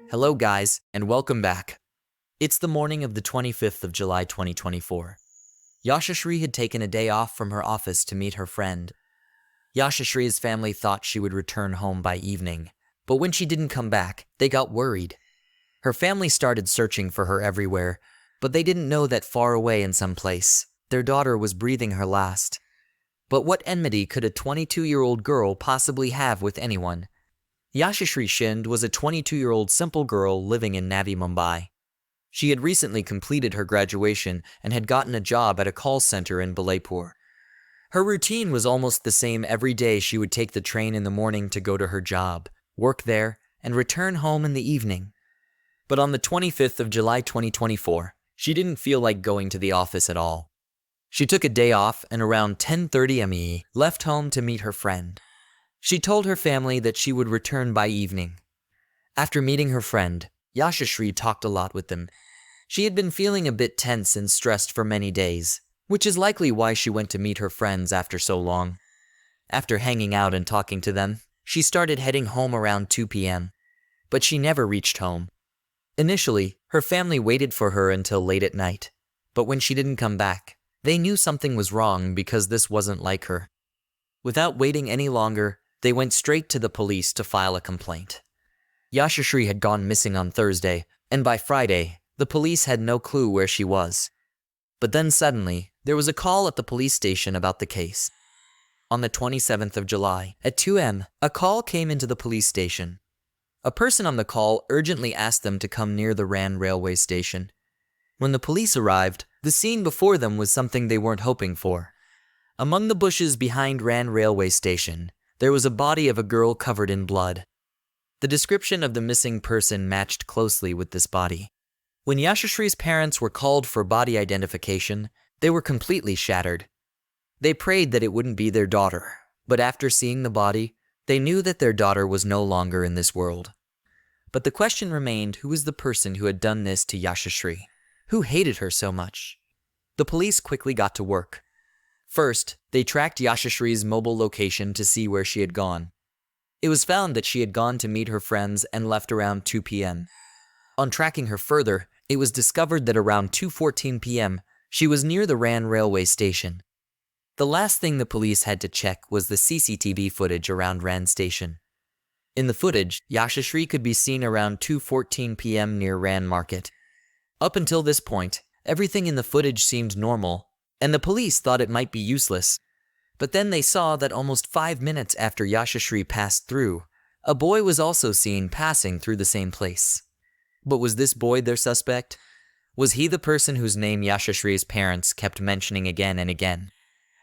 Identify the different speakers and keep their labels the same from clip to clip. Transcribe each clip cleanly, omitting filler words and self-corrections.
Speaker 1: Hello guys, and welcome back. It's the morning of the 25th of July 2024. Yashashree had taken a day off from her office to meet her friend. Yashashree's family thought she would return home by evening, but when she didn't come back, they got worried. Her family started searching for her everywhere, but they didn't know that far away in some place, their daughter was breathing her last. But what enmity could a 22-year-old girl possibly have with anyone? Yashashree Shinde was a 22-year-old simple girl living in Navi Mumbai. She had recently completed her graduation and had gotten a job at a call center in Balaipur. Her routine was almost the same every day. She would take the train in the morning to go to her job, work there, and return home in the evening. But on the 25th of July 2024, she didn't feel like going to the office at all. She took a day off and around 10:30 m.e. left home to meet her friend. She told her family that she would return by evening. After meeting her friend, Yashashree talked a lot with them. She had been feeling a bit tense and stressed for many days, which is likely why she went to meet her friends after so long. After hanging out and talking to them, she started heading home around 2 p.m., but she never reached home. Initially, her family waited for her until late at night, but when she didn't come back, they knew something was wrong because this wasn't like her. Without waiting any longer, they went straight to the police to file a complaint. Yashashree had gone missing on Thursday, and by Friday, the police had no clue where she was. But then suddenly, there was a call at the police station about the case. On the 27th of July, at 2 a.m., a call came into the police station. A person on the call urgently asked them to come near the Uran railway station. When the police arrived, the scene before them was something they weren't hoping for. Among the bushes behind Uran railway station, there was a body of a girl covered in blood. The description of the missing person matched closely with this body. When Yashashree's parents were called for body identification, they were completely shattered. They prayed that it wouldn't be their daughter, but after seeing the body, they knew that their daughter was no longer in this world. But the question remained, who was the person who had done this to Yashashree? Who hated her so much? The police quickly got to work. First, they tracked Yashashree's mobile location to see where she had gone. It was found that she had gone to meet her friends and left around 2 p.m. On tracking her further, it was discovered that around 2:14 p.m., she was near the Uran railway station. The last thing the police had to check was the CCTV footage around Uran station. In the footage, Yashashree could be seen around 2:14 p.m. near Uran market. Up until this point, everything in the footage seemed normal, and the police thought it might be useless. But then they saw that almost 5 minutes after Yashashree passed through, a boy was also seen passing through the same place. But was this boy their suspect? Was he the person whose name Yashashree's parents kept mentioning again and again?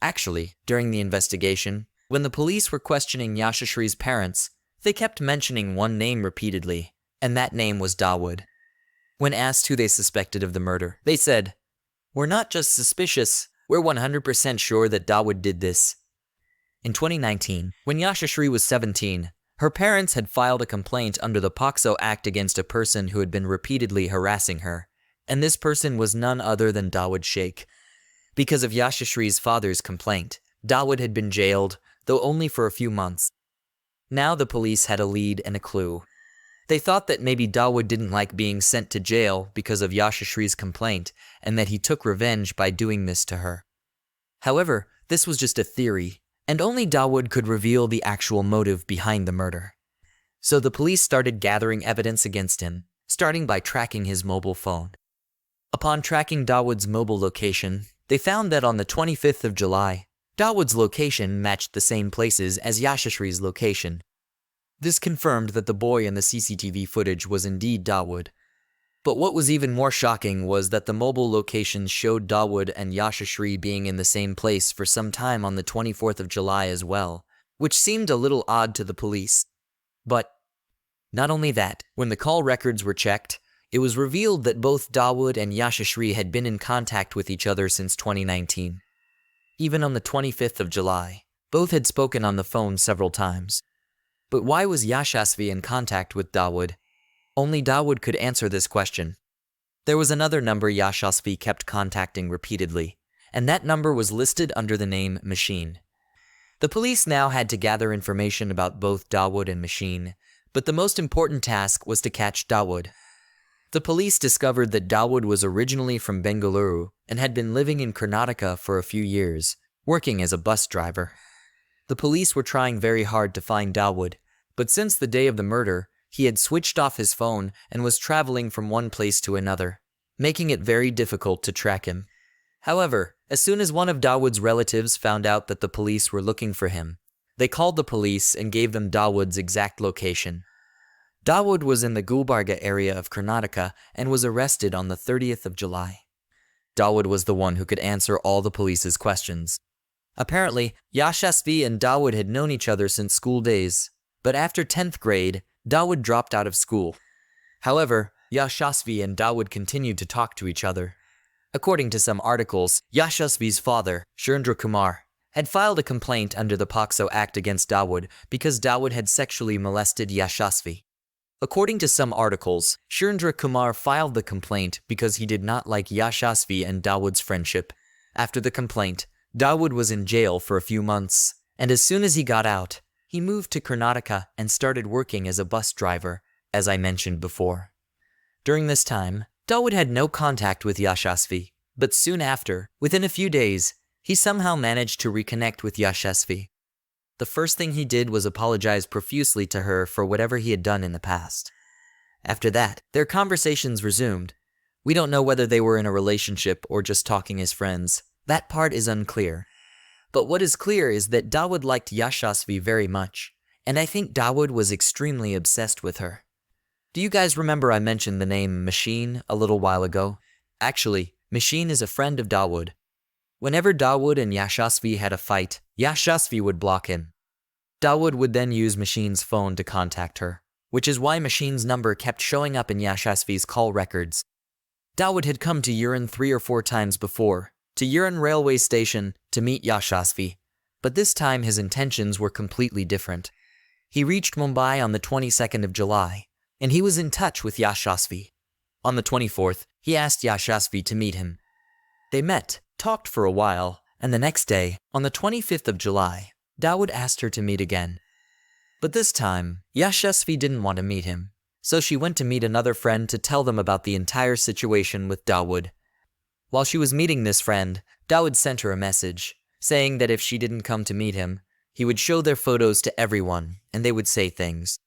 Speaker 1: Actually, during the investigation, when the police were questioning Yashashree's parents, they kept mentioning one name repeatedly, and that name was Dawood. When asked who they suspected of the murder, they said, "We're not just suspicious, we're 100% sure that Dawood did this." In 2019, when Yashashree was 17, her parents had filed a complaint under the POCSO Act against a person who had been repeatedly harassing her, and this person was none other than Dawood Sheikh. Because of Yashashree's father's complaint, Dawood had been jailed, though only for a few months. Now the police had a lead and a clue. They thought that maybe Dawood didn't like being sent to jail because of Yashashree's complaint, and that he took revenge by doing this to her. However, this was just a theory, and only Dawood could reveal the actual motive behind the murder. So the police started gathering evidence against him, starting by tracking his mobile phone. Upon tracking Dawood's mobile location, they found that on the 25th of July, Dawood's location matched the same places as Yashashree's location. This confirmed that the boy in the CCTV footage was indeed Dawood. But what was even more shocking was that the mobile locations showed Dawood and Yashashree being in the same place for some time on the 24th of July as well, which seemed a little odd to the police. But not only that, when the call records were checked, it was revealed that both Dawood and Yashashree had been in contact with each other since 2019. Even on the 25th of July, both had spoken on the phone several times. But why was Yashashree in contact with Dawood? Only Dawood could answer this question. There was another number Yashashree kept contacting repeatedly, and that number was listed under the name Machine. The police now had to gather information about both Dawood and Machine, But the most important task was to catch Dawood. The police discovered that Dawood was originally from Bengaluru and had been living in Karnataka for a few years, working as a bus driver. The police were trying very hard to find Dawood, but since the day of the murder, he had switched off his phone and was traveling from one place to another, making it very difficult to track him. However, as soon as one of Dawood's relatives found out that the police were looking for him, they called the police and gave them Dawood's exact location. Dawood was in the Gulbarga area of Karnataka and was arrested on the 30th of July. Dawood was the one who could answer all the police's questions. Apparently, Yashashree and Dawood had known each other since school days, but after 10th grade, Dawood dropped out of school. However, Yashashree and Dawood continued to talk to each other. According to some articles, Yashashree's father, Surendra Kumar, had filed a complaint under the POCSO Act against Dawood because Dawood had sexually molested Yashashree. According to some articles, Surendra Kumar filed the complaint because he did not like Yashashree and Dawood's friendship. After the complaint, Dawood was in jail for a few months, and as soon as he got out, he moved to Karnataka and started working as a bus driver, as I mentioned before. During this time, Dawood had no contact with Yashashree, but soon after, within a few days, he somehow managed to reconnect with Yashashree. The first thing he did was apologize profusely to her for whatever he had done in the past. After that, their conversations resumed. We don't know whether they were in a relationship or just talking as friends. That part is unclear. But what is clear is that Dawood liked Yashashree very much, and I think Dawood was extremely obsessed with her. Do you guys remember I mentioned the name Machine a little while ago? Actually, Machine is a friend of Dawood. Whenever Dawood and Yashashree had a fight, Yashashree would block him. Dawood would then use Machine's phone to contact her, which is why Machine's number kept showing up in Yashashree's call records. Dawood had come to Uran 3 or 4 times before, to Uran railway station to meet Yashashree, but this time his intentions were completely different. He reached Mumbai on the 22nd of July, and he was in touch with Yashashree. On the 24th, he asked Yashashree to meet him. They met, talked for a while, and the next day, on the 25th of July, Dawood asked her to meet again. But this time, Yashashree didn't want to meet him, so she went to meet another friend to tell them about the entire situation with Dawood. While she was meeting this friend, Dawood sent her a message, saying that if she didn't come to meet him, he would show their photos to everyone, and they would say things.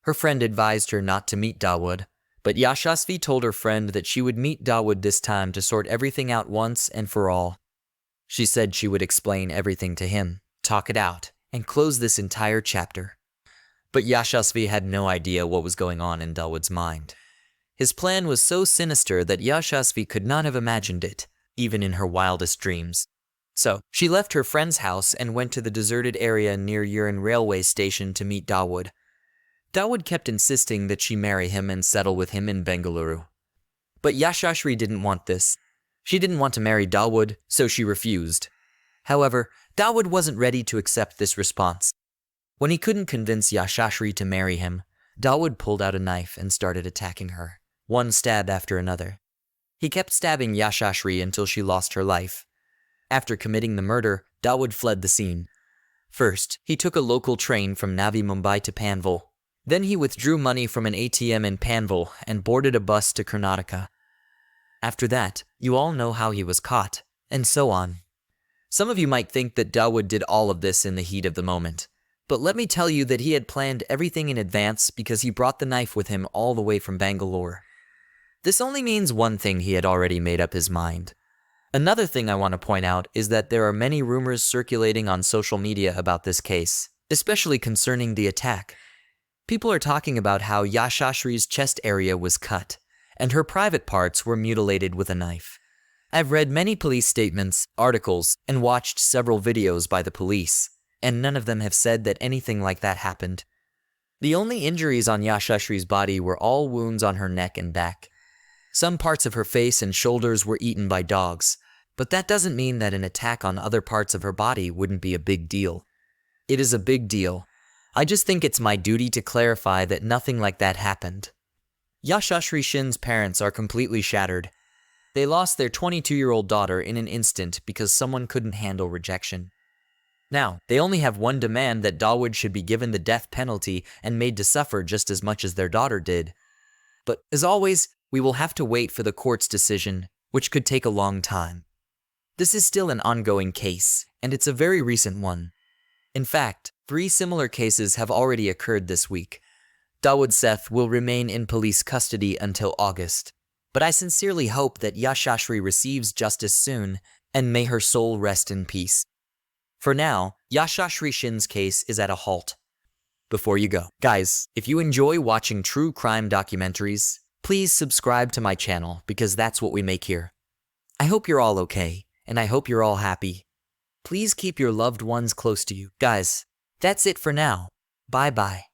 Speaker 1: Her friend advised her not to meet Dawood, but Yashashree told her friend that she would meet Dawood this time to sort everything out once and for all. She said she would explain everything to him, talk it out, and close this entire chapter. But Yashashree had no idea what was going on in Dawood's mind. His plan was so sinister that Yashashree could not have imagined it, even in her wildest dreams. So, she left her friend's house and went to the deserted area near Uran railway station to meet Dawood. Dawood kept insisting that she marry him and settle with him in Bengaluru. But Yashashree didn't want this. She didn't want to marry Dawood, so she refused. However, Dawood wasn't ready to accept this response. When he couldn't convince Yashashree to marry him, Dawood pulled out a knife and started attacking her, one stab after another. He kept stabbing Yashashree until she lost her life. After committing the murder, Dawood fled the scene. First, he took a local train from Navi Mumbai to Panvel. Then he withdrew money from an ATM in Panvel and boarded a bus to Karnataka. After that, you all know how he was caught, and so on. Some of you might think that Dawood did all of this in the heat of the moment, but let me tell you that he had planned everything in advance because he brought the knife with him all the way from Bangalore. This only means one thing: he had already made up his mind. Another thing I want to point out is that there are many rumors circulating on social media about this case, especially concerning the attack. People are talking about how Yashashree's chest area was cut, and her private parts were mutilated with a knife. I've read many police statements, articles, and watched several videos by the police, and none of them have said that anything like that happened. The only injuries on Yashashree's body were all wounds on her neck and back. Some parts of her face and shoulders were eaten by dogs, but that doesn't mean that an attack on other parts of her body wouldn't be a big deal. It is a big deal. I just think it's my duty to clarify that nothing like that happened. Yashashree Shinde's parents are completely shattered. They lost their 22-year-old daughter in an instant because someone couldn't handle rejection. Now, they only have one demand: that Dawood should be given the death penalty and made to suffer just as much as their daughter did. But, as always, we will have to wait for the court's decision, which could take a long time. This is still an ongoing case, and it's a very recent one. In fact, 3 similar cases have already occurred this week. Dawood Sheikh will remain in police custody until August, but I sincerely hope that Yashashree receives justice soon, and may her soul rest in peace. For now, Yashashree Shinde's case is at a halt. Before you go, guys, if you enjoy watching true crime documentaries, please subscribe to my channel because that's what we make here. I hope you're all okay, and I hope you're all happy. Please keep your loved ones close to you. Guys, that's it for now. Bye-bye.